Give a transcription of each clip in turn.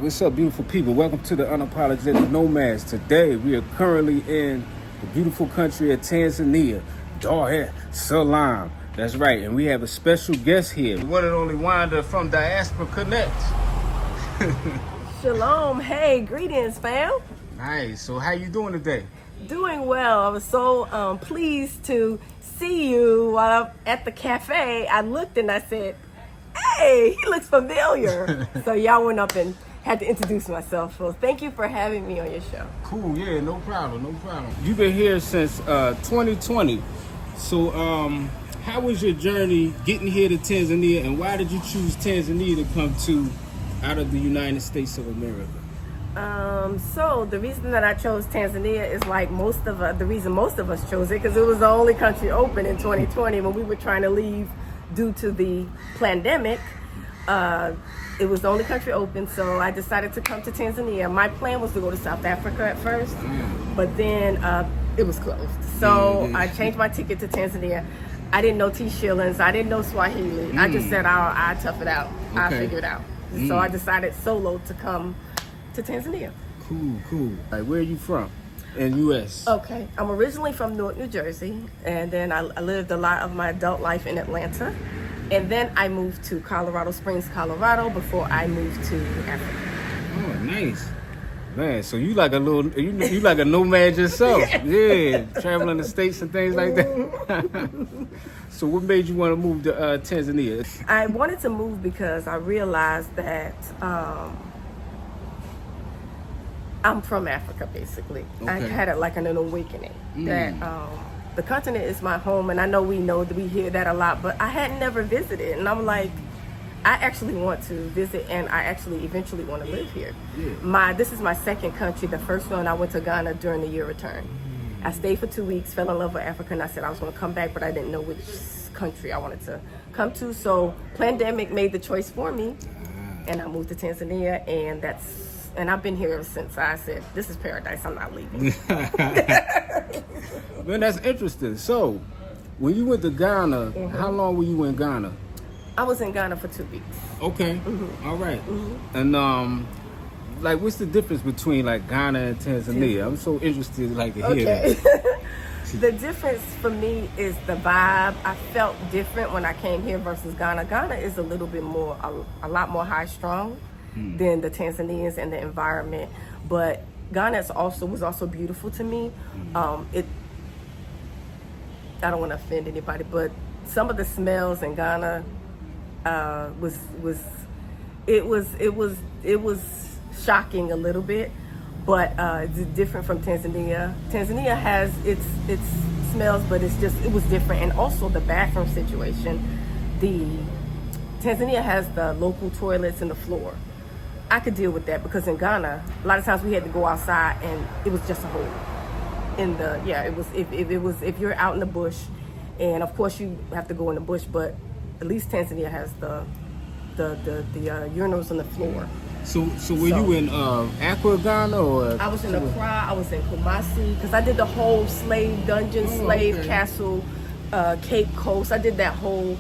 What's up, beautiful people? Welcome to the Unapologetic Nomads. Today, we are currently in the beautiful country of Tanzania, Dar es Salaam. That's right, and we have a special guest here, the one and only Wanda from Diaspora Connect. Shalom, hey, greetings, fam. Nice. So, how you doing today? Doing well. I was so pleased to see you while I'm at the cafe. I looked and I said, "Hey, he looks familiar." So y'all went up and had to introduce myself. So thank you for having me on your show. Cool. Yeah, no problem. You've been here since 2020. So, how was your journey getting here to Tanzania, and why did you choose Tanzania to come to out of the United States of America? So the reason that I chose Tanzania is like the reason most of us chose it, because it was the only country open in 2020 when we were trying to leave due to the pandemic. It was the only country open, so I decided to come to Tanzania. My plan was to go to South Africa at first, but then it was closed. So I changed my ticket to Tanzania. I didn't know T shillings. I didn't know Swahili. I just said, I'll tough it out. Okay. I'll figure it out. So I decided solo to come to Tanzania. Cool. Like, where are you from in U.S.? Okay. I'm originally from Newark, New Jersey, and then I lived a lot of my adult life in Atlanta. And then I moved to Colorado Springs, Colorado, before I moved to Africa. Oh, nice, man. So you like a little, you like a nomad yourself, yeah, traveling the states and things like that. So what made you want to move to Tanzania? I wanted to move because I realized that I'm from Africa, basically. Okay. I had an awakening that. The continent is my home, and I know we hear that a lot, but I had never visited, and I'm like, I actually want to visit, and I actually eventually want to live here. Yeah. This is my second country. The first one, I went to Ghana during the year return. I stayed for 2 weeks, fell in love with Africa, and I said I was going to come back, but I didn't know which country I wanted to come to, so pandemic made the choice for me, and I moved to Tanzania, and I've been here ever since. I said, this is paradise, I'm not leaving. Man, that's interesting. So, when you went to Ghana, how long were you in Ghana? I was in Ghana for 2 weeks. Okay, all right. And like, what's the difference between like Ghana and Tanzania? I'm so interested, like, to hear that. The difference for me is the vibe. I felt different when I came here versus Ghana. Ghana is a little bit more, a lot more high strung than the Tanzanians and the environment, but Ghana was also beautiful to me. I don't want to offend anybody, but some of the smells in Ghana was shocking a little bit, but it's different from Tanzania. Tanzania has its smells, but it was different, and also the bathroom situation. Tanzania has the local toilets in the floor. I could deal with that because in Ghana, a lot of times we had to go outside and it was just a hole. If you're out in the bush, and of course you have to go in the bush, but at least Tanzania has the urinals on the floor. So were you in Accra, Ghana, or? I was in Accra, I was in Kumasi, because I did the whole slave castle, Cape Coast. I did that whole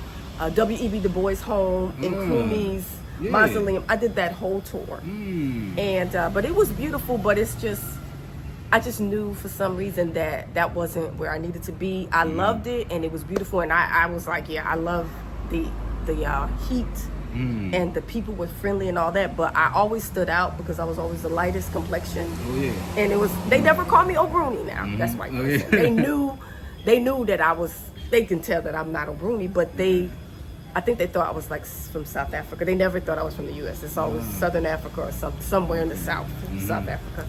W.E.B. Du Bois home in Kumi's mausoleum. I did that whole tour, and but it was beautiful. But I just knew for some reason that wasn't where I needed to be. I loved it, and it was beautiful, and I was like, I love the heat, and the people were friendly and all that. But I always stood out because I was always the lightest complexion, and they never called me O'Bruni. Now that's white person. They knew that I was. They can tell that I'm not O'Bruni, but I think they thought I was like from South Africa. They never thought I was from the U.S. It's always Southern Africa or somewhere in the South, South Africa.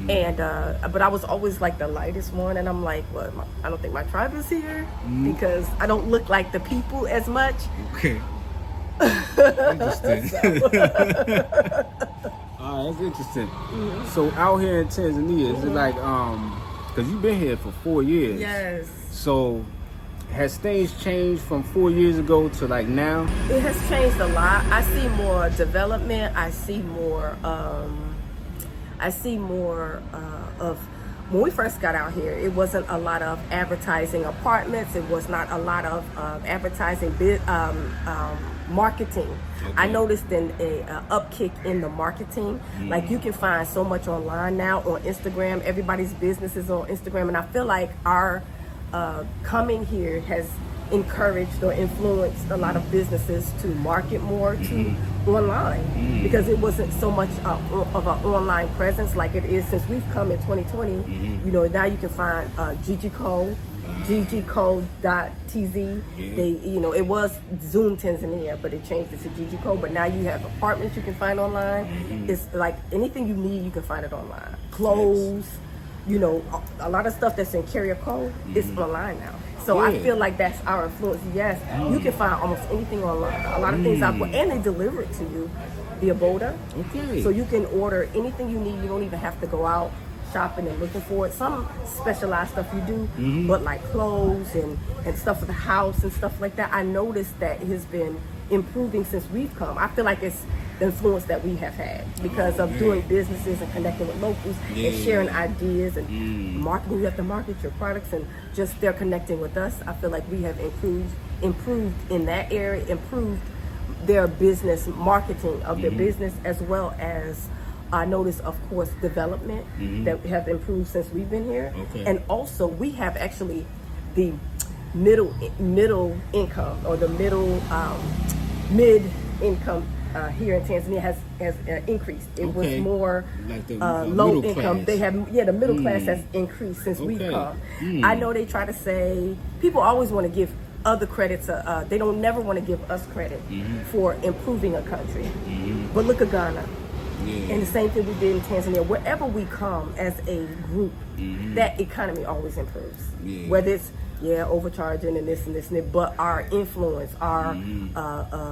And but I was always like the lightest one, and I'm like, well, I don't think my tribe is here because I don't look like the people as much. Okay. Interesting. That's interesting. So out here in Tanzania, is it like because you've been here for 4 years? Yes. So has things changed from 4 years ago to like now? It has changed a lot. I see more development. I see more of when we first got out here, it wasn't a lot of advertising apartments. It was not a lot of advertising marketing. Okay. I noticed a upkick in the marketing. Like you can find so much online now on Instagram. Everybody's business is on Instagram, and I feel like our coming here has encouraged or influenced a lot of businesses to market more to online, because it wasn't so much of an online presence like it is since we've come in 2020. You know, now you can find GGCo, ggco.tz. They, you know, it was Zoom Tanzania, but it changed it to GGCo. But now you have apartments you can find online. It's like anything you need, you can find it online. Clothes, you know, a lot of stuff that's in Carrier Code is online now. So I feel like that's our influence. Yes, you can find almost anything online. A lot of things out there, and they deliver it to you via Boda. Okay. So you can order anything you need. You don't even have to go out shopping and looking for it. Some specialized stuff you do, but like clothes and stuff for the house and stuff like that, I noticed that it has been improving since we've come. I feel like it's the influence that we have had because of doing businesses and connecting with locals and sharing ideas and marketing. You have to market your products, and just they're connecting with us. I feel like we have improved in that area, improved their business marketing of their business, as well as I noticed, of course, development that have improved since we've been here. Okay. And also we have actually the middle income, or the mid income here in Tanzania has increased. It was more like the low middle income. class. They have the middle class has increased since we've come. I know they try to say people always want to give other credits. They don't never want to give us credit for improving a country. But look at Ghana. And the same thing we did in Tanzania. Wherever we come as a group, that economy always improves. Whether it's overcharging and this and this and that, but our influence, our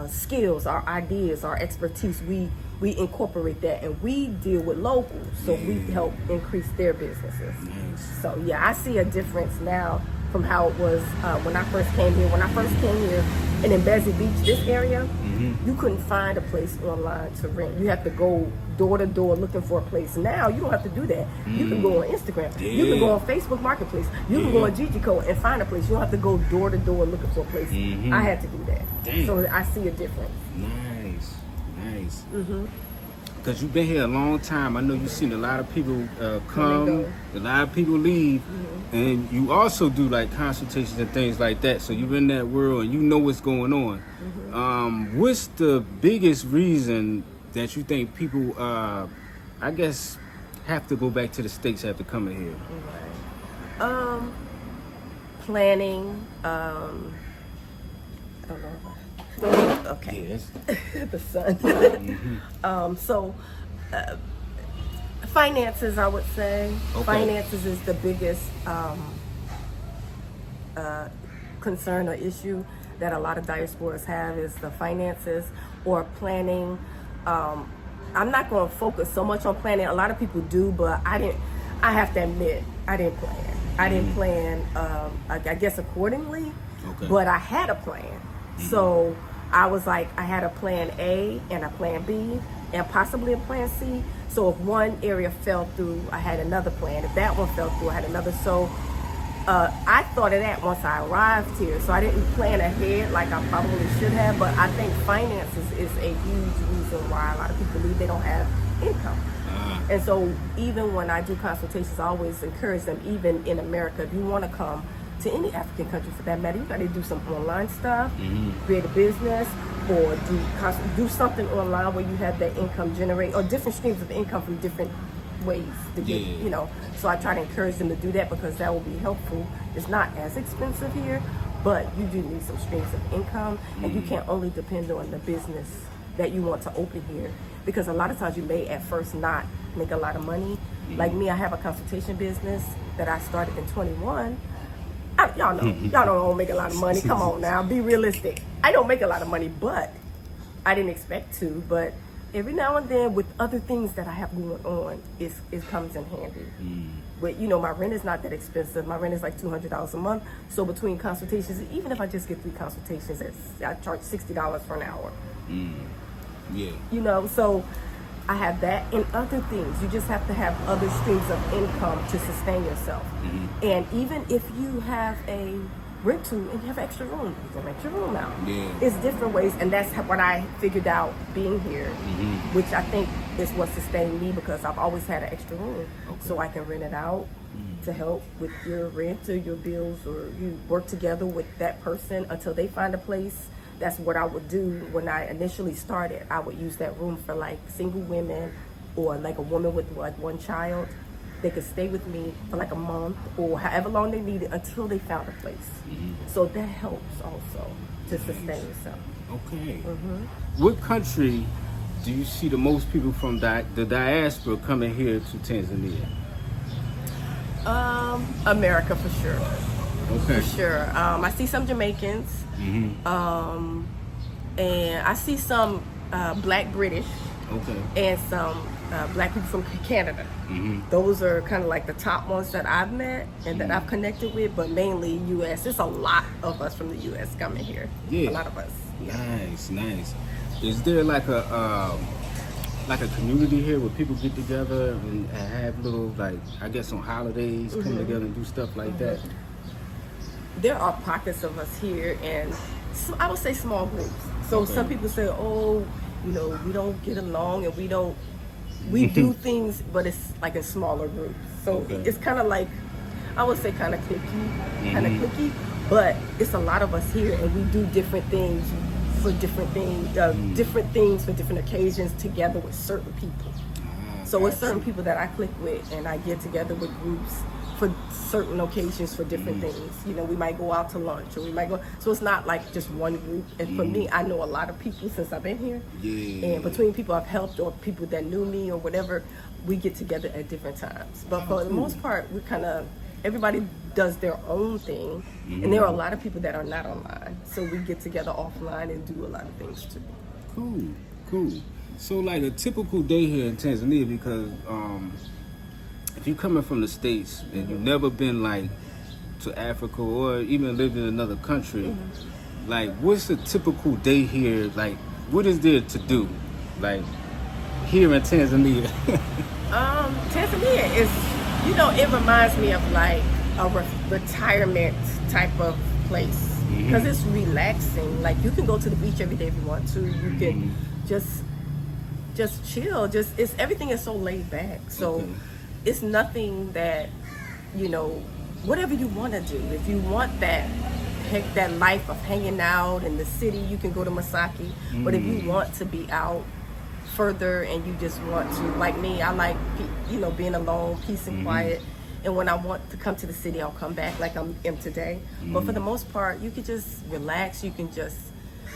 skills, our ideas, our expertise, we incorporate that, and we deal with locals, so we help increase their businesses. So I see a difference now from how it was when I first came here. When I first came here, and in Bezzy Beach, this area, you couldn't find a place online to rent. You have to go door to door looking for a place. Now you don't have to do that. You can go on Instagram. You can go on Facebook Marketplace. You can go on GGCo and find a place. You don't have to go door to door looking for a place. I had to do that. So I see a difference. Nice. Because you've been here a long time. I know you've seen a lot of people come, a lot of people leave, and you also do like consultations and things like that. So you're in that world and you know what's going on. What's the biggest reason that you think people, I guess, have to go back to the States after coming here? Planning. I don't know. Okay. Yes. The sun. So finances, I would say. Finances is the biggest concern or issue that a lot of diasporas have, is the finances or planning. I'm not going to focus so much on planning. A lot of people do, but I have to admit, I didn't plan. I didn't plan, I guess, accordingly, but I had a plan. So I was like, I had a plan A and a plan B and possibly a plan C. So if one area fell through, I had another plan. If that one fell through, I had another. So I thought of that once I arrived here. So I didn't plan ahead like I probably should have, but I think finances is a huge reason why a lot of people leave. They don't have income. And so even when I do consultations, I always encourage them, even in America, if you want to come to any African country for that matter, you got to do some online stuff, create a business, or do something online where you have that income generate, or different streams of income from different ways to get, So I try to encourage them to do that because that will be helpful. It's not as expensive here, but you do need some streams of income, and you can't only depend on the business that you want to open here, because a lot of times you may at first not make a lot of money. Like me, I have a consultation business that I started in 21. Y'all know, y'all don't make a lot of money. Come on now, be realistic. I don't make a lot of money, but I didn't expect to. But every now and then, with other things that I have going on, it comes in handy. But my rent is not that expensive. My rent is like $200 a month. So between consultations, even if I just get 3 consultations, I charge $60 for an hour. So I have that and other things. You just have to have other streams of income to sustain yourself. And even if you have a rental and you have extra room, you can rent your room out. It's different ways, and that's what I figured out being here, which I think is what sustained me, because I've always had an extra room, so I can rent it out to help with your rent or your bills, or you work together with that person until they find a place. That's what I would do when I initially started. I would use that room for like single women, or like a woman with like one child. They could stay with me for like a month or however long they needed until they found a place. So that helps also to sustain yourself. Okay. What country do you see the most people from the diaspora coming here to Tanzania? America for sure. Okay. For sure. I see some Jamaicans. And I see some Black British. Okay. And some Black people from Canada. Those are kind of like the top ones that I've met and that I've connected with, but mainly U.S. There's a lot of us from the U.S. coming here. A lot of us. Nice. Is there like a community here where people get together and have little, like, I guess on holidays, come together and do stuff like that? There are pockets of us here, and I would say small groups. So some people say, oh, you know, we don't get along, and we do things, but it's like in smaller groups. So it's kind of like, I would say kind of cliquey, but it's a lot of us here, and we do different things for different things for different occasions together with certain people. So it's certain people that I click with, and I get together with groups for certain occasions for different things. You know, we might go out to lunch, or we might go, so it's not like just one group. And for me, I know a lot of people since I've been here. And between people I've helped or people that knew me or whatever, we get together at different times. But for the most part, we kind of, everybody does their own thing. And there are a lot of people that are not online. So we get together offline and do a lot of things too. Cool. So like a typical day here in Tanzania, because if you're coming from the States and you've never been like to Africa or even lived in another country, like what's a typical day here? Like what is there to do? Like here in Tanzania? Tanzania is, you know, it reminds me of like a retirement type of place, because it's relaxing. Like you can go to the beach every day if you want to. You can just chill. It's everything is so laid back. So it's nothing that, you know, whatever you want to do. If you want that life of hanging out in the city, you can go to Masaki. But if you want to be out further and you just want to, like me, I like, you know, being alone, peace and quiet. And when I want to come to the city, I'll come back like I am today. But for the most part, you can just relax. You can just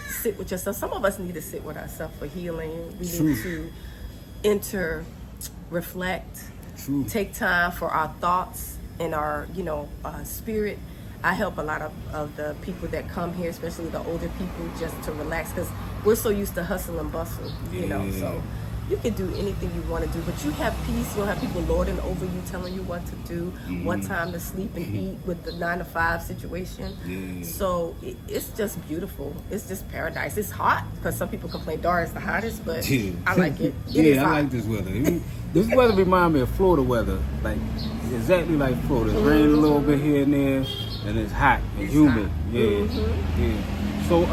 sit with yourself. Some of us need to sit with ourselves for healing. We need to reflect, take time for our thoughts and our, you know, spirit. I help a lot of the people that come here, especially the older people, just to relax, because we're so used to hustle and bustle, you know. So you can do anything you want to do, but you have peace. You don't have people lording over you, telling you what to do, what time to sleep and eat with the 9-to-5 situation. So it's just beautiful. It's just paradise. It's hot because some people complain Dar is the hottest, but I like it. I like this weather. This weather reminds me of Florida weather, like exactly like Florida. It's raining a little bit here and there, and it's hot and humid. So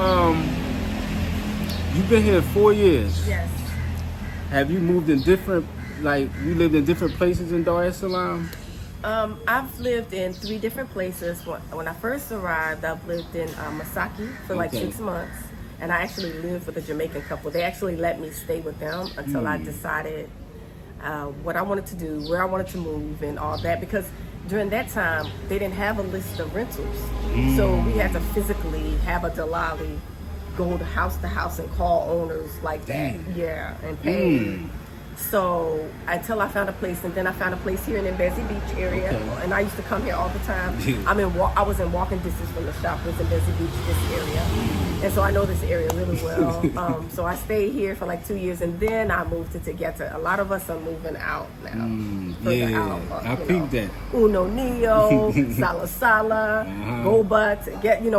you've been here 4 years. Yes. Have you moved in different, like you lived in different places in Dar es Salaam? I've lived in 3 different places. When I first arrived, I've lived in Masaki for like 6 months. And I actually lived with a Jamaican couple. They actually let me stay with them until I decided what I wanted to do, where I wanted to move and all that. Because during that time, they didn't have a list of rentals. So we had to physically have a Dalali go to house and call owners like that. And pay. So until I found a place, and then I found a place here in the Mbezi Beach area, and I used to come here all the time. I was in walking distance from the shop. It was in Mbezi Beach, this area, and so I know this area really well. So I stayed here for like 2 years, and then I moved to Tegeta. A lot of us are moving out now. Further out, I peeped that. Uno Neo, Sala Sala, Goba.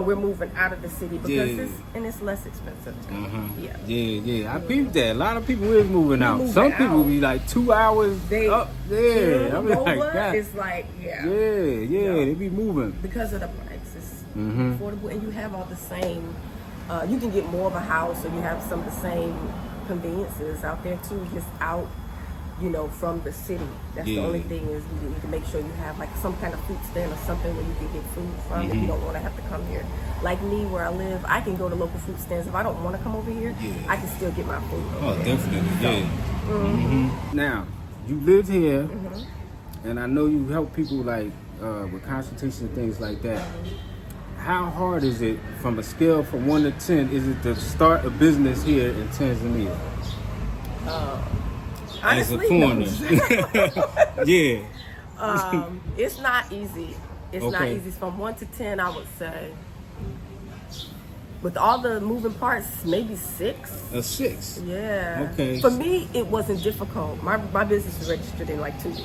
We're moving out of the city because it's less expensive. I peeped that. A lot of people is moving out. Some people people be like 2 hours up there. I'm like, that. It's like, Yeah, they be moving. Because of the price. It's affordable, and you have all the same, you can get more of a house, or you have some of the same conveniences out there too, just out, from the city. That's the only thing is you need to make sure you have like some kind of food stand or something where you can get food from if you don't want to have to come here. Like me, where I live, I can go to local food stands. If I don't want to come over here, I can still get my food over here. Definitely, Now, you live here, and I know you help people like with consultation and things like that. How hard is it, from a scale from 1 to 10, is it to start a business here in Tanzania? Honestly, as a foreigner. It's not easy. It's not easy. From 1 to 10, I would say. With all the moving parts, maybe 6. A 6? Yeah. Okay. For me, it wasn't difficult. My business is registered in like 2 weeks.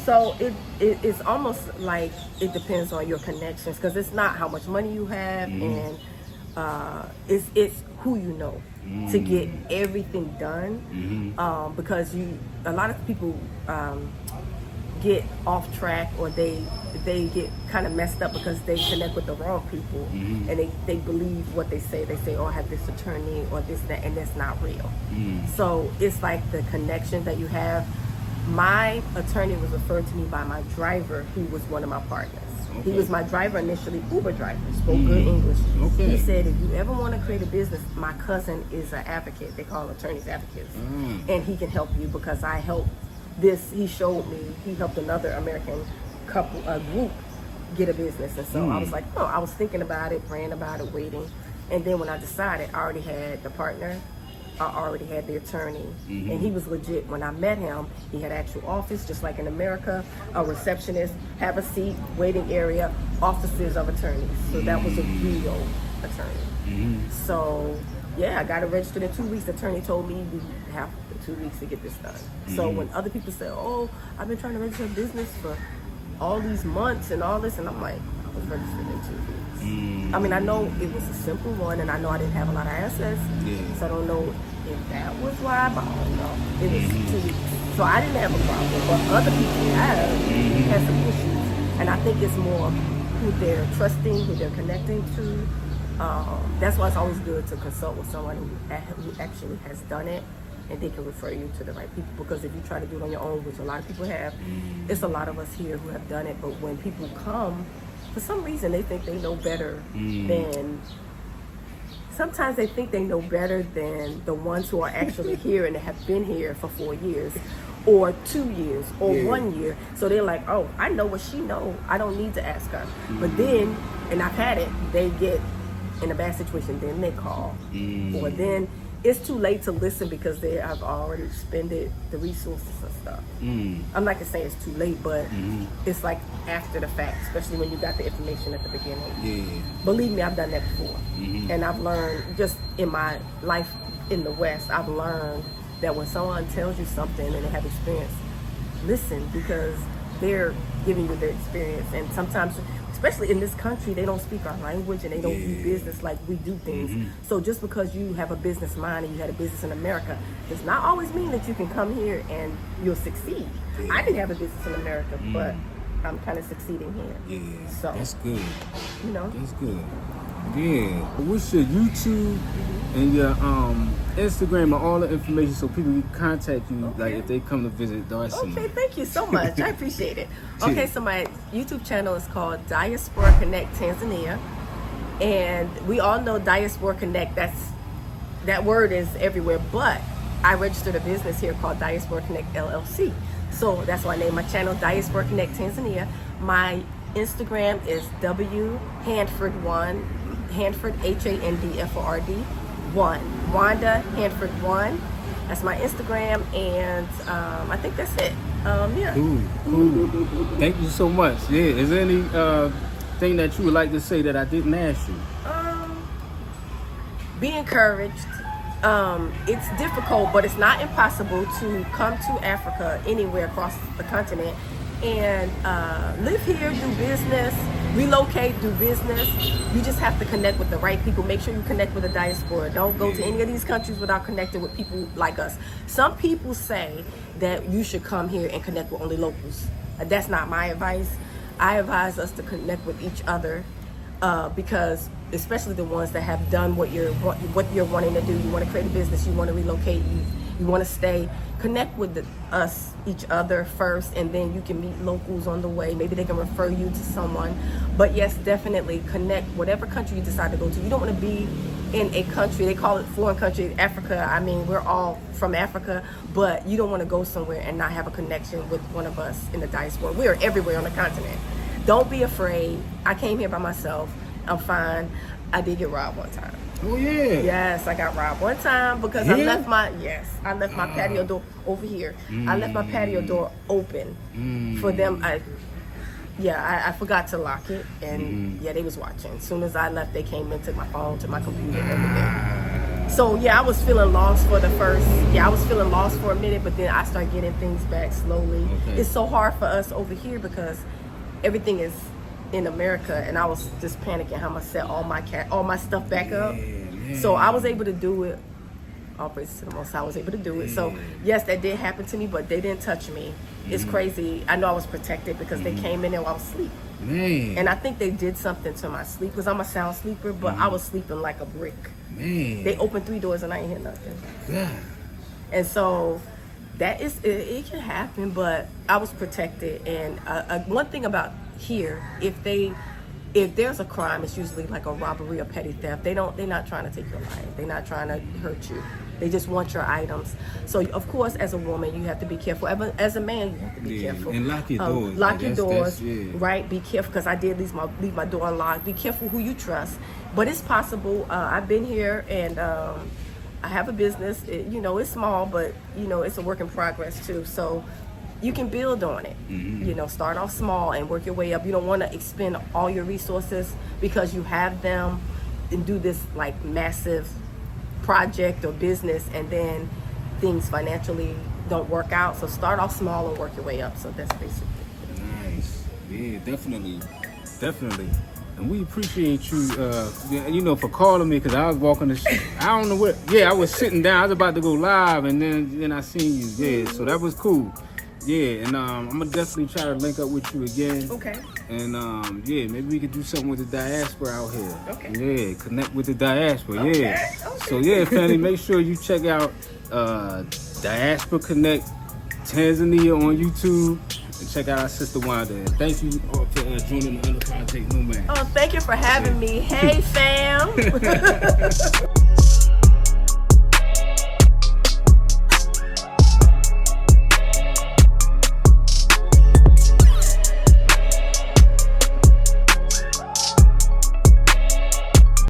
So it's almost like it depends on your connections, because it's not how much money you have, and it's who you know to get everything done. Because a lot of people get off track, or they get kind of messed up because they connect with the wrong people, and they believe what they say. They say, oh, I have this attorney or this, that, and that's not real. So it's like the connection that you have. My attorney was referred to me by my driver, who was one of my partners. He was my driver initially, Uber driver, spoke good English. He said, if you ever want to create a business, my cousin is an advocate. They call attorneys advocates. And he can help you, because I helped this. He showed me, he helped another American couple, a group, get a business. And so I was like, I was thinking about it, praying about it, waiting. And then when I decided, I already had the partner, I already had the attorney, and he was legit. When I met him, he had actual office, just like in America, a receptionist, have a seat, waiting area, offices of attorneys. So that was a real attorney. So yeah, I got it registered in 2 weeks. The attorney told me we have 2 weeks to get this done. So when other people say, oh, I've been trying to register a business for all these months and all this, and I'm like, I was registered in 2 weeks. I mean, I know it was a simple one, and I know I didn't have a lot of assets, so I don't know if that was why, but I don't know. It was 2 weeks. So I didn't have a problem, but other people had some issues. And I think it's more who they're trusting, who they're connecting to. That's why it's always good to consult with someone who actually has done it, and they can refer you to the right people. Because if you try to do it on your own, which a lot of people have, it's a lot of us here who have done it, but when people come, for some reason they think they know better than, sometimes they think they know better than the ones who are actually here and have been here for 4 years or 2 years or 1 year. So they're like, oh, I know what she knows, I don't need to ask her. But then, and I've had it, they get in a bad situation, then they call. Or then it's too late to listen because they have already expended the resources and stuff. I'm not gonna say it's too late, but it's like after the fact, especially when you got the information at the beginning. Believe me, I've done that before. And I've learned, just in my life in the West, I've learned that when someone tells you something and they have experience, listen, because they're giving you their experience. And sometimes, especially in this country, they don't speak our language, and they don't do business like we do things. So just because you have a business mind and you had a business in America does not always mean that you can come here and you'll succeed. I didn't have a business in America, but I'm kind of succeeding here. So that's good. You know, that's good. What's your YouTube and your Instagram and all the information so people can contact you, like if they come to visit Darcy? Okay, thank you so much. I appreciate it. Okay, so my YouTube channel is called Diaspora Connect Tanzania, and we all know Diaspora Connect. That word is everywhere, but I registered a business here called Diaspora Connect LLC. So that's why I named my channel Diaspora Connect Tanzania. My Instagram is Handford1, Handford HANDFORD 1, Wanda Handford 1. That's my Instagram, and I think that's it. Cool. Thank you so much. Is there any thing that you would like to say that I didn't ask you? Be encouraged. It's difficult, but it's not impossible to come to Africa, anywhere across the continent, and live here, do business, relocate, do business. You just have to connect with the right people. Make sure you connect with the diaspora. Don't go to any of these countries without connecting with people like us. Some people say that you should come here and connect with only locals. That's not my advice. I advise us to connect with each other because especially the ones that have done what you're wanting to do. You want to create a business, you want to relocate, you want to stay. Connect with each other first, and then you can meet locals on the way. Maybe they can refer you to someone. But yes, definitely connect whatever country you decide to go to. You don't want to be in a country, they call it foreign country, Africa. I mean, we're all from Africa, but you don't want to go somewhere and not have a connection with one of us in the diaspora. We are everywhere on the continent. Don't be afraid. I came here by myself. I'm fine. I did get robbed one time. Oh yeah. Yes, I got robbed one time because I left my patio door over here. I left my patio door open for them. I forgot to lock it, and they was watching. As soon as I left, they came and took my phone, took my computer, and everything. So I was feeling lost for a minute, but then I started getting things back slowly. Okay. It's so hard for us over here because everything is in America, and I was just panicking how I'm gonna set all my stuff back up. Man. So I was able to do it. All praises to the Most High, I was able to do it. So yes, that did happen to me, but they didn't touch me. It's crazy. I know I was protected because they came in there while I was asleep. Man. And I think they did something to my sleep because I'm a sound sleeper, but I was sleeping like a brick. Man. They opened 3 doors and I ain't hear nothing. Yeah. And so that is, it can happen, but I was protected. And one thing about here, if there's a crime, it's usually like a robbery or petty theft. They're not trying to take your life. They're not trying to hurt you. They just want your items. So of course, as a woman, you have to be careful. As a man, you have to be careful. And lock your doors. Lock your doors, right? Be careful, because I did leave my door unlocked. Be careful who you trust. But it's possible. I've been here, and I have a business. It's small, but it's a work in progress too. So you can build on it. Start off small and work your way up. You don't want to expend all your resources because you have them and do this like massive project or business, and then things financially don't work out. So start off small and work your way up. So that's basically nice. Yeah, definitely. And we appreciate you, for calling me, because I was walking I don't know what. Yeah, I was sitting down. I was about to go live, and then I seen you. Yeah, so that was cool. Yeah, and I'm gonna definitely try to link up with you again. Okay. And maybe we could do something with the diaspora out here. Okay. Yeah, connect with the diaspora. Okay. Yeah. Okay. So family, make sure you check out Diaspora Connect Tanzania on YouTube, and check out our sister Wanda. And thank you for joining the Unapologetic Nomads. Oh, thank you for having me. Hey, fam.